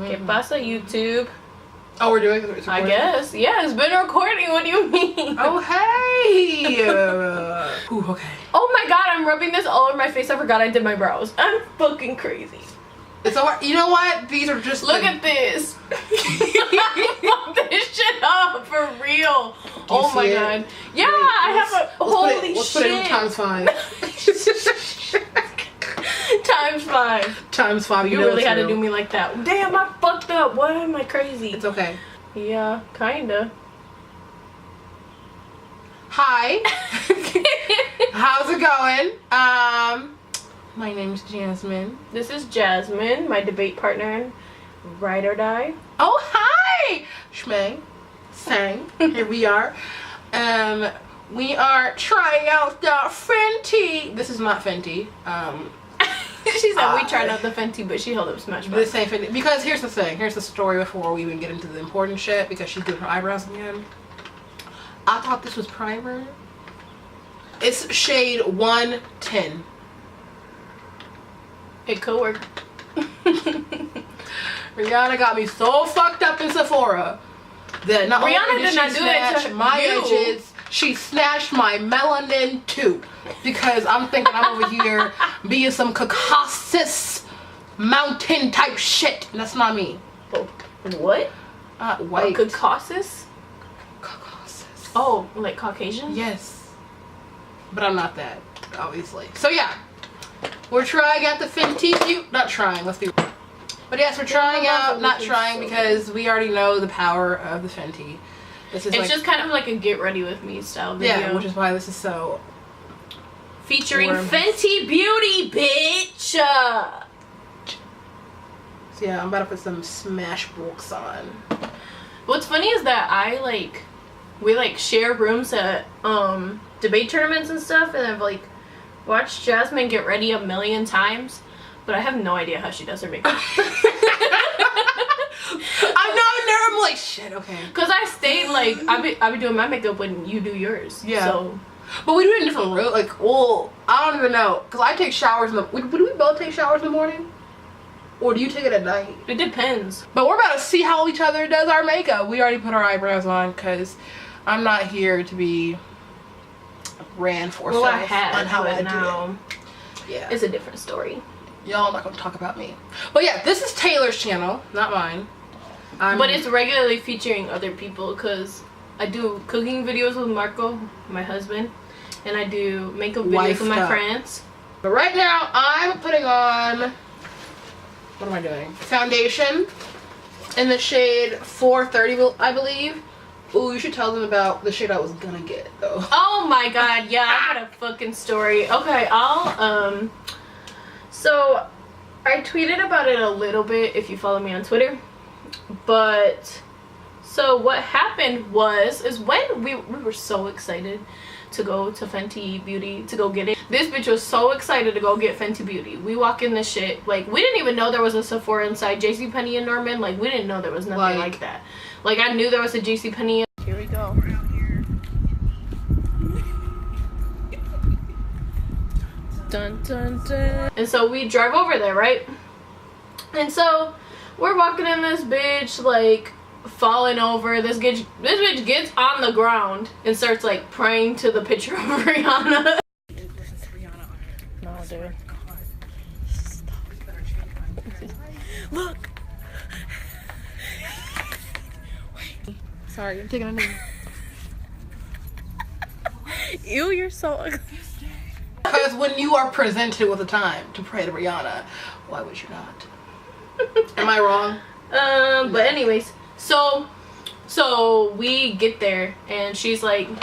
¿Qué pasa, YouTube? Oh, we're doing it? I guess. Yeah, it's been recording. What do you mean? Oh, hey! Ooh, okay. Oh my god, I'm rubbing this all over my face. I forgot I did my brows. I'm fucking crazy. It's all right. You know what? These are just Look at this. Fuck this shit up for real. Oh my god. Yeah, I have a holy shit. Let's put it in times 5. Times 5. Times 5. You really had to do me like that. Damn, I fucked up. Why am I crazy? It's okay. Yeah, kinda. Hi. How's it going? My name's Jasmine. This is Jasmine, my debate partner, Ride or Die. Oh, hi! Shmang. Sang. Here we are. We are trying out the Fenty. This is not Fenty. She said we tried out the Fenty, but she held up Smash Mouth. This ain't Fenty. Because here's the thing. Here's the story before we even get into the important shit. Because she's doing her eyebrows again. I thought this was primer. It's shade 110. It could work. Rihanna got me so fucked up in Sephora that not Rihanna only did did not she do that snatch to my you. edges, she snatched my melanin too. Because I'm thinking I'm over here being some Caucasus mountain type shit. And that's not me. Oh, what? White. Caucasus? Caucasus. Oh, like Caucasian? Yes. But I'm not that, obviously. So yeah. We're trying out the Fenty Beauty. Not trying, let's be real. But yes, we're trying out, not trying, because we already know the power of the Fenty. This is it's like, just kind of like a get ready with me style video. yeah, which is why this is so featuring warm. Fenty Beauty, bitch. So yeah, I'm about to put some Smash books on. What's funny is that we share rooms at debate tournaments and stuff, and I've watched Jasmine get ready a million times, but I have no idea how she does her makeup. I'm like, shit, okay. Cause I stayed I be doing my makeup when you do yours. Yeah. So. But we do it in different rooms. Like, well, I don't even know, cause I take showers in the. Do we both take showers in the morning, or do you take it at night? It depends. But we're about to see how each other does our makeup. We already put our eyebrows on, cause I'm not here to be ran for well, self I have, on how I now do it. Yeah, it's a different story. y'all not gonna talk about me. But yeah, this is Taylor's channel, not mine. But it's regularly featuring other people, because I do cooking videos with Marco, my husband, and I do makeup videos with my friends. But right now, I'm putting on, what am I doing? Foundation in the shade 430, I believe. Ooh, you should tell them about the shade I was gonna get, though. Oh my god, yeah, I got a fucking story. Okay, so I tweeted about it a little bit if you follow me on Twitter. But so what happened is when we were so excited to go to Fenty Beauty to go get it. This bitch was so excited to go get Fenty Beauty. We walk in this shit, we didn't even know there was a Sephora inside JCPenney in Norman. We didn't know there was nothing like that. I knew there was a JCPenney. Here we go. Dun dun dun. And so we drive over there, right? And so we're walking in this bitch, falling over. This bitch gets on the ground and starts praying to the picture of Rihanna. No, dude. Stop. Look. Wait. Sorry, I'm taking a knee. Ew, you're so ugly. Because when you are presented with a time to pray to Rihanna, why would you not? Am I wrong? But anyways, so we get there and she's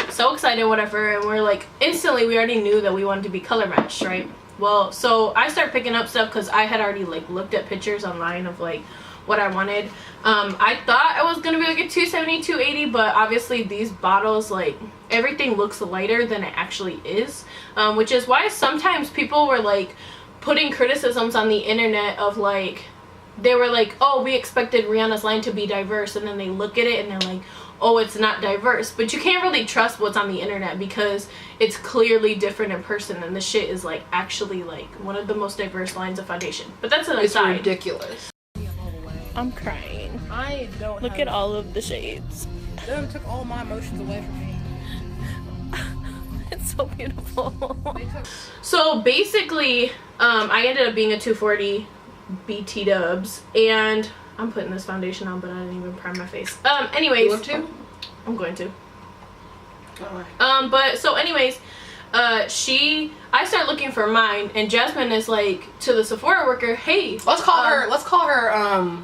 so excited, whatever, and we're instantly we already knew that we wanted to be color matched, right? Well, so I start picking up stuff because I had already looked at pictures online of what I wanted. I thought it was gonna be a 270, 280, but obviously these bottles, everything looks lighter than it actually is, which is why sometimes people were putting criticisms on the internet of they were oh, we expected Rihanna's line to be diverse, and then they look at it and they're oh, it's not diverse. But you can't really trust what's on the internet because it's clearly different in person, and the shit is actually one of the most diverse lines of foundation. But that's an aside. It's ridiculous. I'm crying. I don't Look at all of the shades. Them took all my emotions away from me. It's so beautiful. So basically, I ended up being a 240 BT dubs, and I'm putting this foundation on, but I didn't even prime my face. Anyways, You want to? I'm going to. Alright. But so anyways, I started looking for mine, and Jasmine is like to the Sephora worker, hey, Let's call her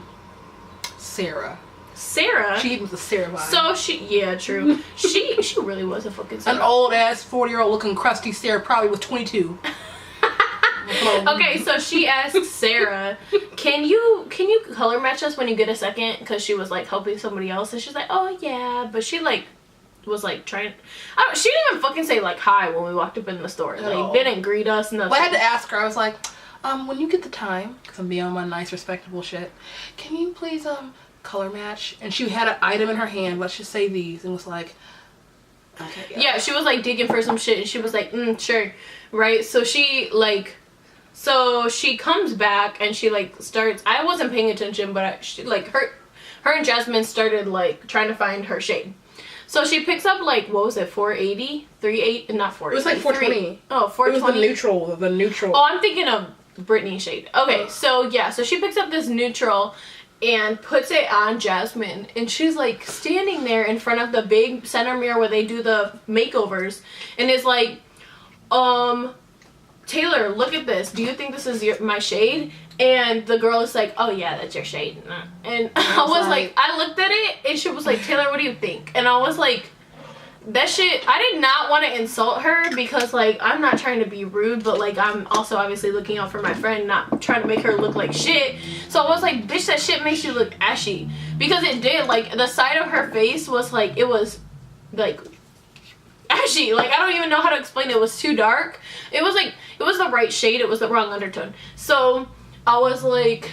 Sarah. Sarah. She was a Sarah vibe. So yeah, true. she really was a fucking Sarah. An old ass 40-year-old looking crusty Sarah, probably was 22. Okay, so she asked Sarah, can you color match us when you get a second? Because she was like helping somebody else, and she's like, oh yeah, but she like was like trying. She didn't even fucking say like hi when we walked up in the store. Like they didn't greet us. Nothing. Well, I had to ask her. I was like, when you get the time, because I'm being on my nice, respectable shit, can you please color match? And she had an item in her hand. Let's just say these, and was like, okay. Yeah, she was like digging for some shit, and she was like, sure, right? So she like. So she comes back and she like starts. I wasn't paying attention, but she like her and Jasmine started like trying to find her shade. So she picks up like, what was it, 480, 38, not 480. It was like 420. Oh, 420. It was the neutral. Oh, I'm thinking of Brittany shade. Okay, so yeah, so she picks up this neutral and puts it on Jasmine, and she's like standing there in front of the big center mirror where they do the makeovers, and is like, Taylor, look at this. Do you think this is my shade? And the girl is like, oh yeah, that's your shade. And I was like, I looked at it, and she was like, Taylor, what do you think? And I was like, that shit, I did not want to insult her, because like I'm not trying to be rude, but like I'm also obviously looking out for my friend, not trying to make her look like shit. So I was like, bitch, that shit makes you look ashy. Because it did. Like the side of her face was like, it was like ashy. Like I don't even know how to explain it. It was too dark. It was like, it was the right shade, it was the wrong undertone. So I was like,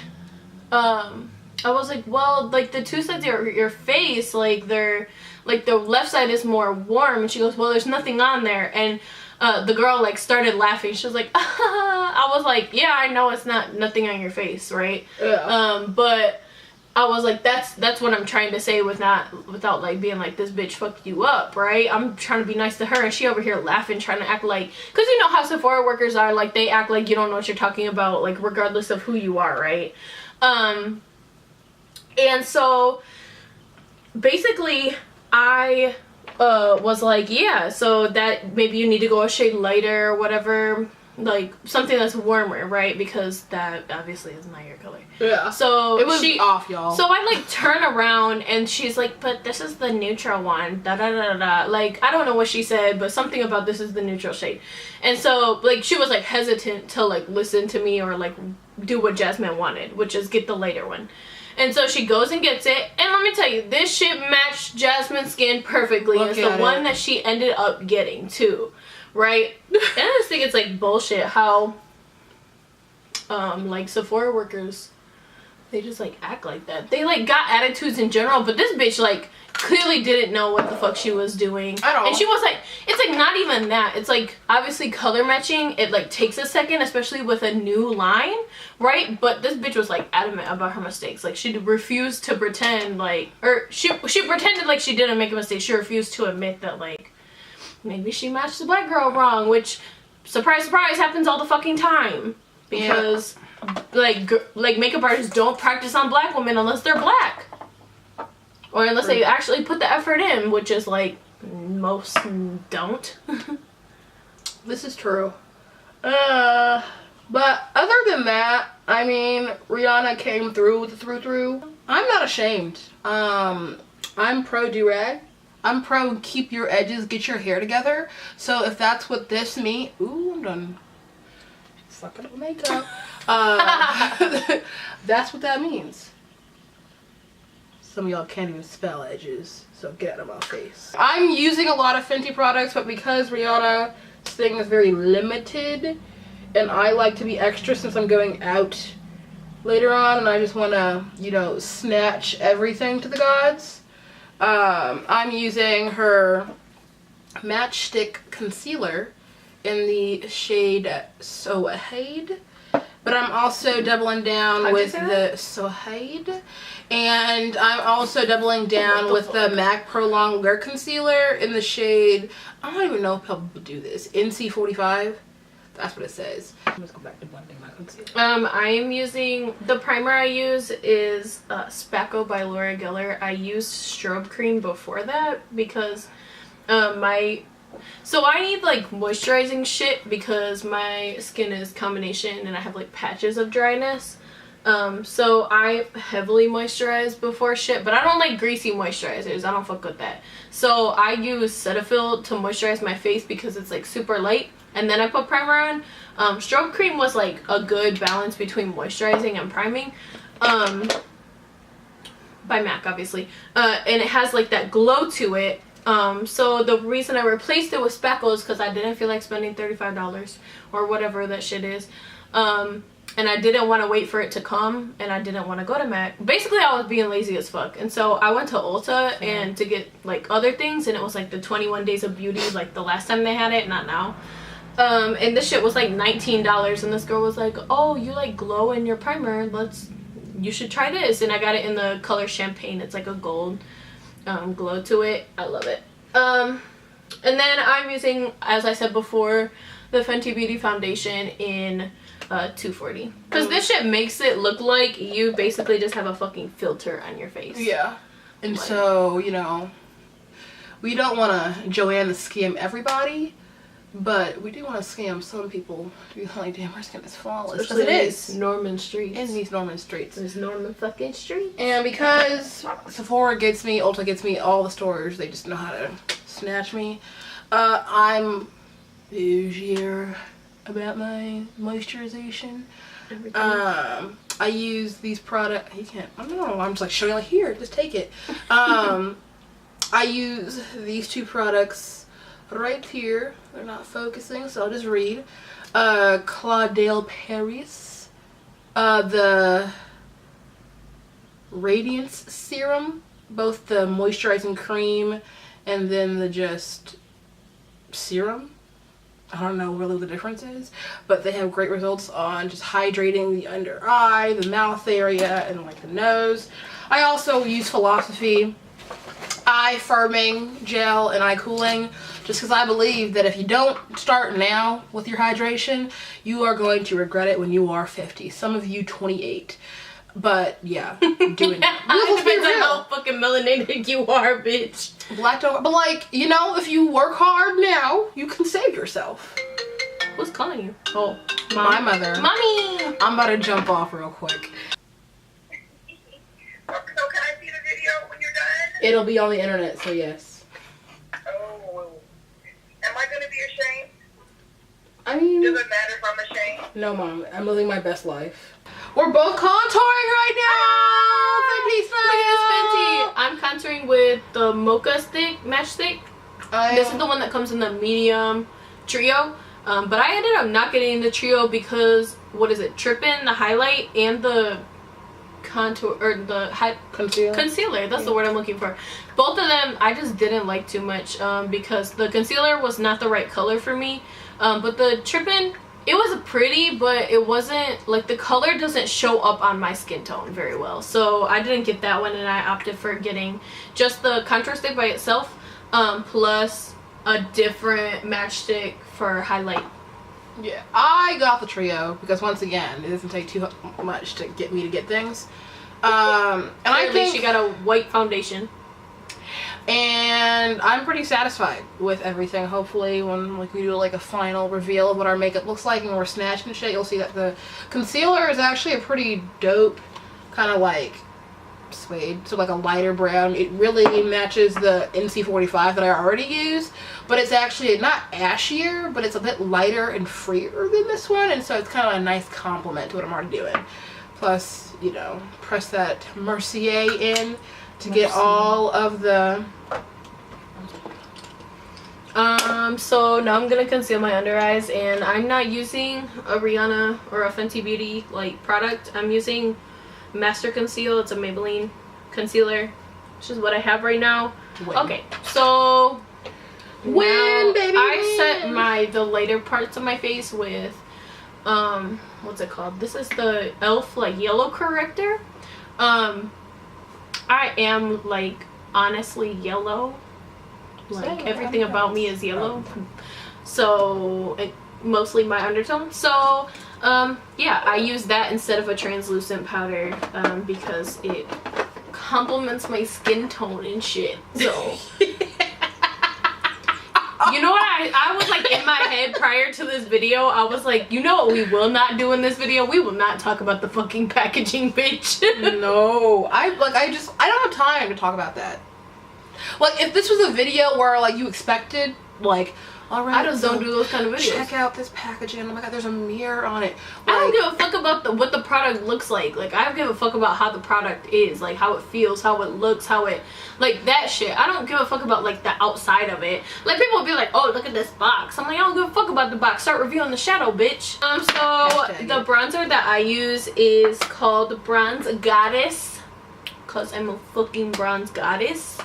well, like the two sides of your face, like they're like the left side is more warm. And she goes, well, there's nothing on there. And the girl like started laughing. She was like, I was like, yeah, I know it's nothing on your face, right? Yeah. But I was like, that's what I'm trying to say without like being like, this bitch fucked you up, right? I'm trying to be nice to her, and she over here laughing, trying to act like, because you know how Sephora workers are, like they act like you don't know what you're talking about, like regardless of who you are, right? And so basically I was like, yeah, so that maybe you need to go a shade lighter or whatever, like something that's warmer, right? Because that obviously is not your color. Yeah. So it was off, y'all. So I like turn around, and she's like, but this is the neutral one, da da da da. Like I don't know what she said, but something about this is the neutral shade. And so like she was like hesitant to like listen to me or like do what Jasmine wanted, which is get the lighter one. And so she goes and gets it, and let me tell you, this shit matched Jasmine's skin perfectly. And it's the one that she ended up getting too, right? And I just think it's like bullshit how like Sephora workers, they just like act like that. They like got attitudes in general, but this bitch like clearly didn't know what the fuck she was doing at all. And she was like, it's like not even that, it's like obviously color matching, it like takes a second, especially with a new line, right? But this bitch was like adamant about her mistakes. Like she refused to pretend like, or she pretended like she didn't make a mistake. She refused to admit that like maybe she matched the black girl wrong, which surprise surprise happens all the fucking time, because like makeup artists don't practice on black women unless they're black, or unless they actually put the effort in, which is like most don't. This is true. But other than that, I mean, Rihanna came through with the through. I'm not ashamed. I'm pro do-rag. I'm pro keep your edges, get your hair together. So if that's what this means, ooh, I'm done fucking up makeup. That's what that means. Some of y'all can't even spell edges, so get out of my face. I'm using a lot of Fenty products, but because Rihanna's thing is very limited, and I like to be extra since I'm going out later on, and I just want to, you know, snatch everything to the gods. I'm using her Matchstick Concealer in the shade So Ahead. But I'm also doubling down with the Sohaid. And I'm also doubling down with the MAC Pro Long Wear Concealer in the shade, I don't even know if people do this, NC45. That's what it says. Let's go back to blending my concealer. I am using, the primer I use is Spackle by Laura Geller. I used strobe cream before that because so I need like moisturizing shit because my skin is combination and I have like patches of dryness. So I heavily moisturize before shit, but I don't like greasy moisturizers. I don't fuck with that. So I use Cetaphil to moisturize my face because it's like super light, and then I put primer on. Strobe cream was like a good balance between moisturizing and priming. By MAC, obviously. And it has like that glow to it. So the reason I replaced it with Spackle is because I didn't feel like spending $35 or whatever that shit is. And I didn't want to wait for it to come, and I didn't want to go to MAC. Basically, I was being lazy as fuck, and so I went to Ulta and to get like other things, and it was like the 21 Days of Beauty, like the last time they had it, not now. And this shit was like $19, and this girl was like, "Oh, you like glow in your primer? You should try this." And I got it in the color Champagne. It's like a gold glow to it. I love it. And then I'm using, as I said before, the Fenty Beauty foundation in 240, because this shit makes it look like you basically just have a fucking filter on your face. Yeah. And like, so, you know, we don't want to Joanne the scam everybody, but we do want to scam some people who like, damn, her skin is flawless. Because it is. Norman streets. In these Norman streets. There's Norman fucking streets. And because Sephora gets me, Ulta gets me, all the stores, they just know how to snatch me. I'm bougier about my moisturization. I use these products. You can't. I don't know. I'm just like showing like, here, just take it. I use these two products right here. They're not focusing, so I'll just read. Claudel Paris, the Radiance Serum, both the moisturizing cream and then the just serum. I don't know really what the difference is, but they have great results on just hydrating the under eye, the mouth area, and like the nose. I also use Philosophy eye firming gel and eye cooling, just because I believe that if you don't start now with your hydration, you are going to regret it when you are 50. Some of you 28. But yeah, doing it. Depends on how fucking melanated you are, bitch. Black don't, but like, you know, if you work hard now, you can save yourself. Who's calling you? Oh, Mom. My mother. Mommy! I'm about to jump off real quick. So can I see the video when you're done? It'll be on the internet, so yes. Oh. Am I gonna be ashamed? I mean, does it matter if I'm ashamed? No, Mom. I'm living my best life. We're both contouring right now! Look at this Fenty! I'm contouring with the Mocha stick, match stick. This is the one that comes in the medium trio. But I ended up not getting the trio because, what is it, Trippin', the highlight, and the contour, or the concealer. That's the word I'm looking for. Both of them I just didn't like too much because the concealer was not the right color for me. But the Trippin', it was pretty, but it wasn't, like, the color doesn't show up on my skin tone very well. So I didn't get that one, and I opted for getting just the contour stick by itself, plus a different matchstick for highlight. Yeah, I got the trio because, once again, it doesn't take too much to get me to get things. And I think she got a white foundation. And I'm pretty satisfied with everything. Hopefully when like we do like a final reveal of what our makeup looks like and we're snatching shit, you'll see that the concealer is actually a pretty dope kind of like suede, so like a lighter brown. It really matches the NC45 that I already use, but it's actually not ashier, but it's a bit lighter and freer than this one, and so it's kind of a nice compliment to what I'm already doing. Plus, you know, press that Mercier in to get all of the so now I'm gonna conceal my under eyes, and I'm not using a Rihanna or a Fenty Beauty like product. I'm using Master Conceal. It's a Maybelline concealer, which is what I have right now. Okay, so baby, I set the lighter parts of my face with what's it called? This is the e.l.f. like yellow corrector. I am like honestly yellow. Like everything about me is yellow. So mostly my undertone. So yeah, I use that instead of a translucent powder because it complements my skin tone and shit. So you know what, I was like in my head prior to this video, I was like, you know what we will not do in this video? We will not talk about the fucking packaging, bitch. No, I don't have time to talk about that. Like, if this was a video where like you expected, like, all right, I just don't do those kind of videos. Check out this packaging. Oh my god, there's a mirror on it. Like, I don't give a fuck about what the product looks like. Like, I don't give a fuck about how the product is, like how it feels, how it looks, how it, like that shit. I don't give a fuck about like the outside of it. Like, people will be like, oh, look at this box. I'm like, I don't give a fuck about the box. Start reviewing the shadow, bitch. So the bronzer that I use is called Bronze Goddess, cause I'm a fucking bronze goddess.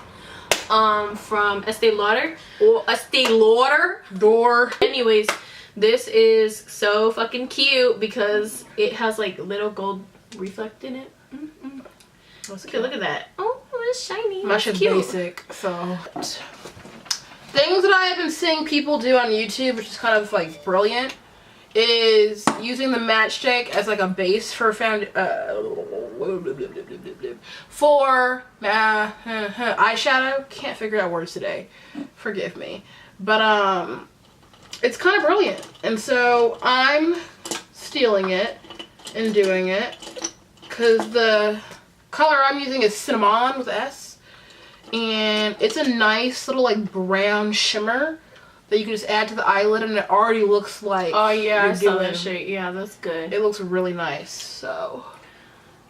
From Estee Lauder or Estee Lauder door. Anyways, this is so fucking cute because it has like little gold reflect in it. Okay, look at that. Oh, it's shiny. My shit's basic. So things that I have been seeing people do on YouTube, which is kind of like brilliant, is using the matchstick as like a base for eyeshadow. Can't figure out words today, forgive me, but it's kind of brilliant, and so I'm stealing it and doing it because the color I'm using is Cinnamon with S, and it's a nice little like brown shimmer that you can just add to the eyelid, and it already looks like, oh yeah, I saw that shit. Yeah, that's good. It looks really nice. So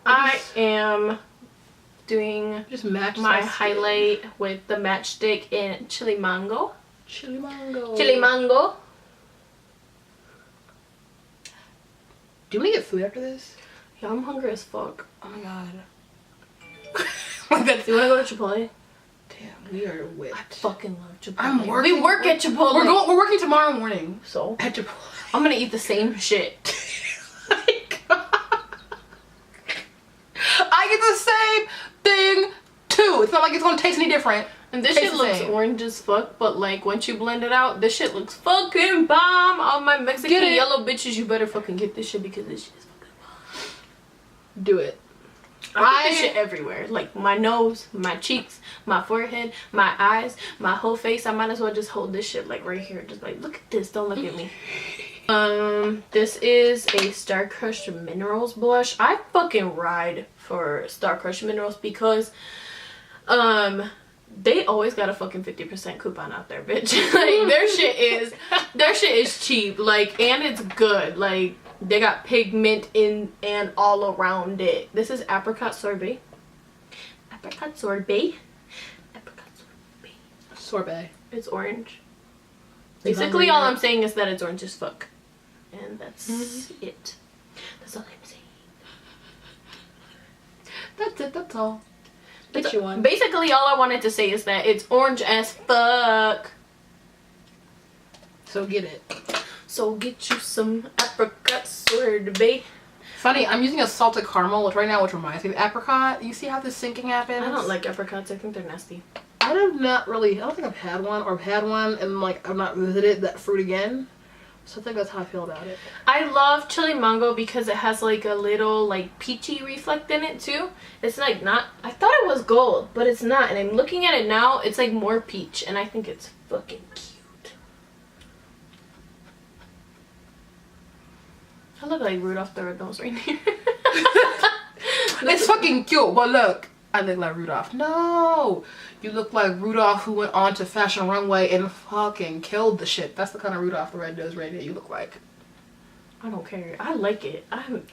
I am doing just match my highlight with the matchstick in Chili Mango. Chili Mango. Chili Mango. Do you want to get food after this? Yeah, I'm hungry as fuck. Oh my god. Do you want to go to Chipotle? Damn, we are whipped. I fucking love Chipotle. I'm working. We work at Chipotle. We're working tomorrow morning. So at Chipotle. I'm gonna eat the same shit. I get the same thing too. It's not like it's gonna taste any different. And this shit looks orange as fuck, but like once you blend it out, this shit looks fucking bomb. All my Mexican yellow bitches, you better fucking get this shit because this shit is fucking bomb. Do it. I put this shit everywhere, like my nose, my cheeks, my forehead, my eyes, my whole face. I might as well just hold this shit like right here, just like look at this, don't look at me. This is a Star Crushed Minerals blush. I fucking ride for Star Crushed Minerals because they always got a fucking 50% coupon out there, bitch. Like their shit is cheap, like, and it's good. Like, they got pigment in and all around it. This is apricot sorbet. Apricot sorbet. Apricot sorbet. Sorbet. It's orange. Basically, all I'm saying is that it's orange as fuck. And that's it. That's all I'm saying. That's it, that's all. Get you one. Basically, all I wanted to say is that it's orange as fuck. So get it. So get you some apricot sorbet. Funny, I'm using a salted caramel, which reminds me of apricot. You see how this syncing happens? I don't like apricots. I think they're nasty. I don't think I've had one, or I've had one and like I've not visited that fruit again. So I think that's how I feel about it. I love chili mango because it has like a little like peachy reflect in it too. It's like not, I thought it was gold, but it's not. And I'm looking at it now, it's like more peach, and I think it's fucking cute. I look like Rudolph the Red-Nosed Reindeer. It's fucking cute, but look, I look like Rudolph. No, you look like Rudolph who went on to Fashion Runway and fucking killed the shit. That's the kind of Rudolph the Red-Nosed Reindeer you look like. I don't care. I like it. I'm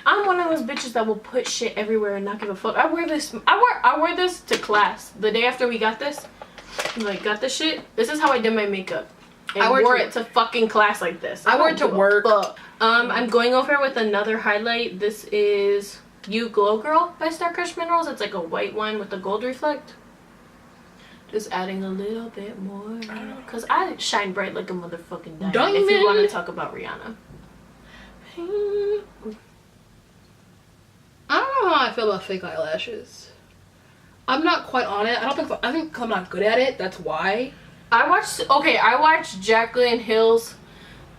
one of those bitches that will put shit everywhere and not give a fuck. I wear this. I wear this to class. The day after we got this, like got this shit. This is how I did my makeup. And I wore it to fucking class like this. I wore it to work. I'm going over with another highlight. This is You Glow Girl by Star Crushed Minerals. It's like a white one with a gold reflect. Just adding a little bit more. Because I shine bright like a motherfucking diamond. If you want to talk about Rihanna. I don't know how I feel about fake eyelashes. I'm not quite on it. I don't think so. I think I'm not good at it. That's why. I watched Jaclyn Hill's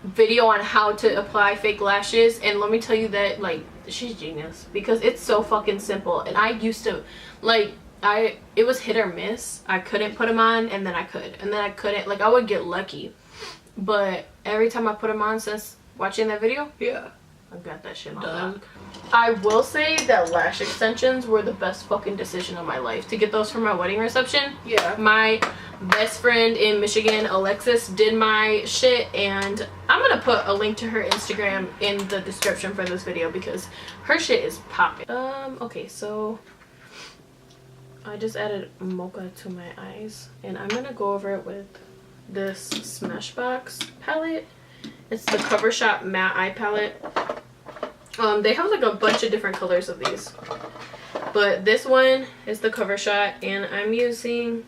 video on how to apply fake lashes, and let me tell you that, like, she's genius because it's so fucking simple. And I used to, like, it was hit or miss. I couldn't put them on, and then I could, and then I couldn't. Like, I would get lucky, but every time I put them on since watching that video, yeah, I've got that shit on done. lock. I will say that lash extensions were the best fucking decision of my life. To get those for my wedding reception. Yeah. My best friend in Michigan, Alexis, did my shit, and I'm gonna put a link to her Instagram in the description for this video because her shit is popping. Okay, so I just added mocha to my eyes, and I'm gonna go over it with this Smashbox palette. It's the Cover Shop Matte Eye Palette. They have like a bunch of different colors of these, but this one is the Cover Shot, and I'm using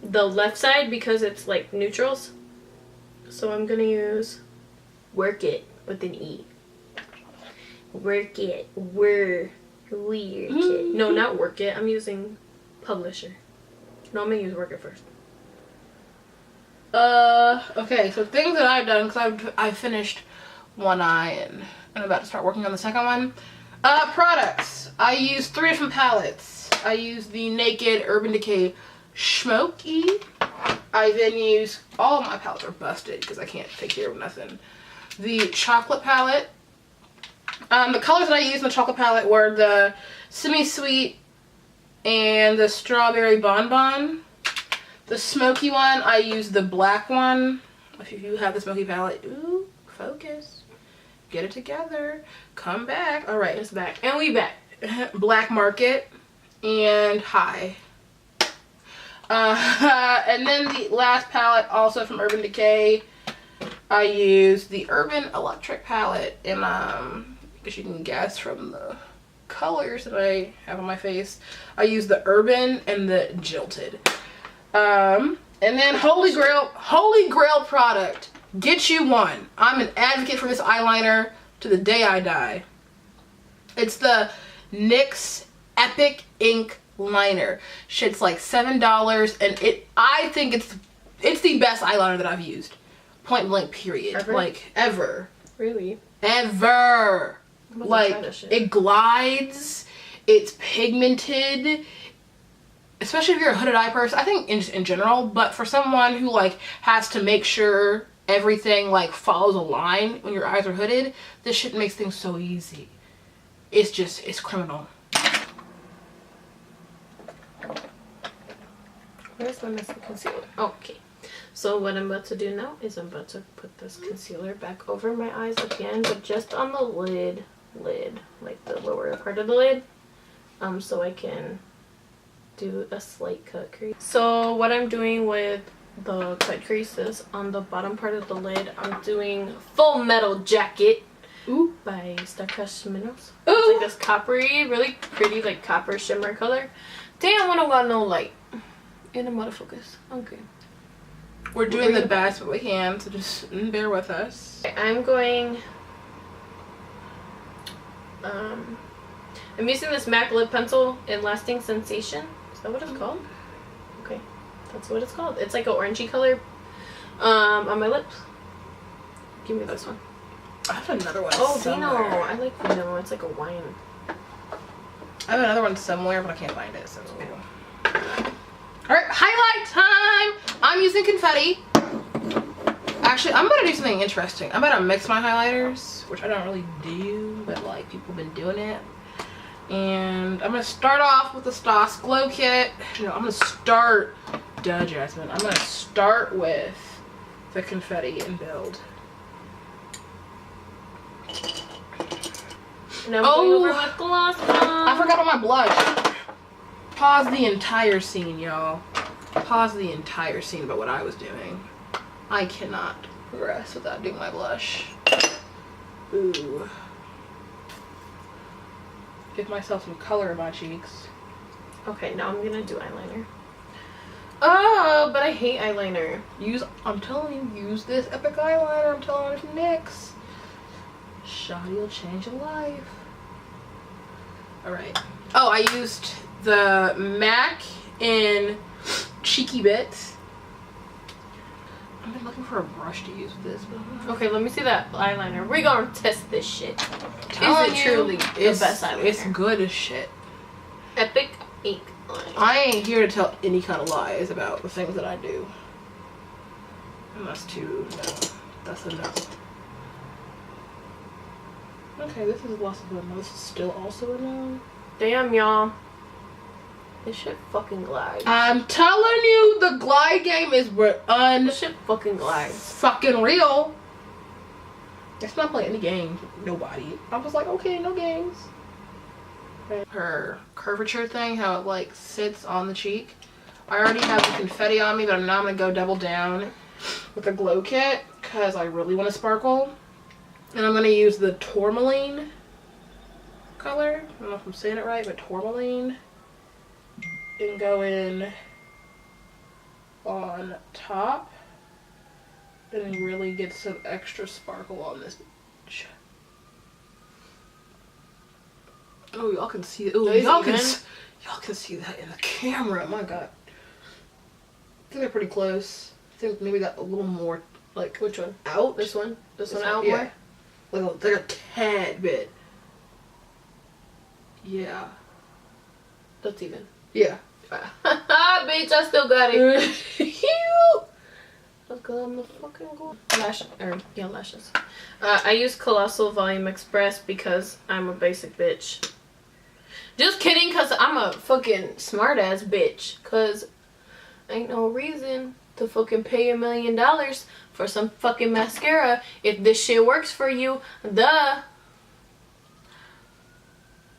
the left side because it's like neutrals, so I'm gonna use Work It with an E. Work It. Work It. No, not Work It. I'm using Publisher. No, I'm gonna use Work It first. Okay, so things that I've done, because I've finished one eye and I'm about to start working on the second one. Products. I use 3 different palettes. I use the Naked Urban Decay Smoky. I then use, all of my palettes are busted because I can't take care of nothing. The chocolate palette. The colors that I used in the chocolate palette were the Semi-Sweet and the Strawberry Bonbon. The smoky one, I use the black one. If you have the smoky palette, ooh, focus. Get it together. Come back. All right, It's back. And we back. Black Market and High. And then the last palette, also from Urban Decay, I use the Urban Electric palette. And I guess you can guess from the colors that I have on my face, I use the Urban and the Jilted. And then Holy Grail product. Get you one. I'm an advocate for this eyeliner to the day I die. It's the NYX Epic Ink Liner. Shit's like $7, and I think it's the best eyeliner that I've used. Point blank, period. Ever? Like, ever. Really? Ever. I'm about to Like, try this shit. it glides. It's pigmented. Especially if you're a hooded eye person, I think in general, but for someone who like has to make sure everything like follows a line when your eyes are hooded, this shit makes things so easy. It's criminal. Where's my missing concealer? Okay. So what I'm about to do now is I'm about to put this concealer back over my eyes again, but just on the lid, like the lower part of the lid, so I can do a slight cut crease. So what I'm doing with the cut creases on the bottom part of the lid, I'm doing Full Metal Jacket. Ooh. By Starcrush Minerals. Ooh. It's like this coppery, really pretty like copper shimmer color. Damn, I don't got no light in the autofocus. Okay. We're doing the best that we can, so just bear with us. I'm going. I'm using this MAC lip pencil in Lasting Sensation. Is that what it's called? Okay, that's what it's called. It's like an orangey color on my lips. Give me this one. I have another one. Oh, somewhere. Vino. I like Vino. It's like a wine. I have another one somewhere, but I can't find it. So. Alright, highlight time! I'm using confetti. Actually, I'm gonna do something interesting. I'm gonna mix my highlighters, which I don't really do, but like people have been doing it. And I'm gonna start off with the Stoss Glow Kit. No, I'm gonna start, Jasmine. I'm gonna start with the confetti and build. And I'm going over with gloss. I forgot about my blush. Pause the entire scene, y'all. Pause the entire scene about what I was doing. I cannot progress without doing my blush. Ooh. Give myself some color in my cheeks. Okay, now I'm gonna do eyeliner. Oh, but I hate eyeliner. I'm telling you, use this Epic eyeliner. I'm telling you, it's NYX. Shoddy will change your life. Alright. Oh, I used the MAC in Cheeky Bits. I've been looking for a brush to use with this. But Okay, let me see that eyeliner. We're gonna test this shit. telling Is it you, truly the best eyeliner? It's good as shit. Epic ink line. I ain't here to tell any kind of lies about the things that I do. And that's too no. That's a no. Okay, this is less of a no. This is still also a no. Damn, y'all. This shit fucking glides. I'm telling you, the glide game is This shit fucking glides. fucking real. It's not playing any games. Nobody. I was like, okay, no games. Her curvature thing, how it like sits on the cheek. I already have the confetti on me, but I'm not gonna go double down with the glow kit because I really want to sparkle. And I'm gonna use the tourmaline color. I don't know if I'm saying it right, but tourmaline. And go in on top. And really get some extra sparkle on this bitch. Oh, y'all can see it. Oh, y'all can see that in the camera. My God. I think they're pretty close. I think maybe got a little more, like, Which one? out. This one? This one out yeah. more? Like a tad bit. Yeah. That's even. Yeah. Bitch, I still got it. Look, I'm the fucking gold. Lashes. I use Colossal Volume Express because I'm a basic bitch. Just kidding, cause I'm a fucking smart ass bitch. Cause ain't no reason to fucking pay $1 million for some fucking mascara if this shit works for you. Duh.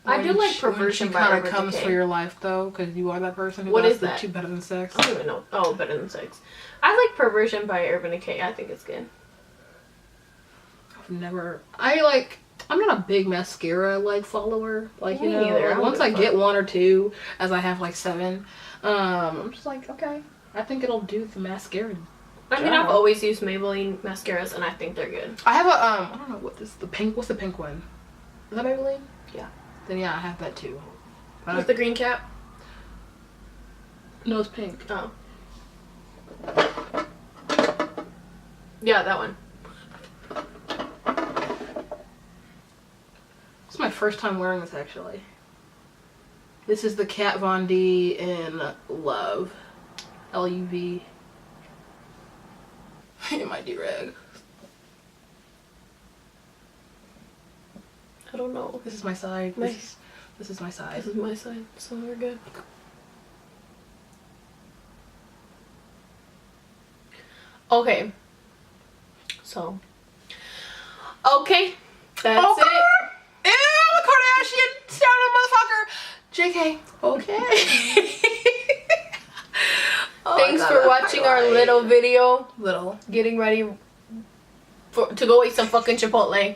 I do like Perversion by kind Urban of comes Decay. for your life though, because you are that person who What loves is the that? two better than sex. I don't even know. Oh, Better Than Sex. I like Perversion by Urban Decay. I think it's good. I'm not a big mascara like follower. Like, you Me know, neither. like, I once don't I give a get fuck. 1 or 2, as I have like 7, I'm just like, okay, I think it'll do the mascara. I mean, I've always used Maybelline mascaras, and I think they're good. I have a I don't know what this what's the pink one? Is that Maybelline? Yeah. Then yeah, I have that too. But With the green cap? no, it's pink. Oh. Yeah, that one. It's my first time wearing this actually. This is the Kat Von D in Love. L-U-V. In my do-rag. I don't know. This is my side. Nice. This is my side. This is my side, so we're good. Okay. So. Okay. That's it. Ew, Kardashian sounded motherfucker. JK. Okay. Oh, Thanks for watching our little video. Little. Getting ready to go eat some fucking Chipotle.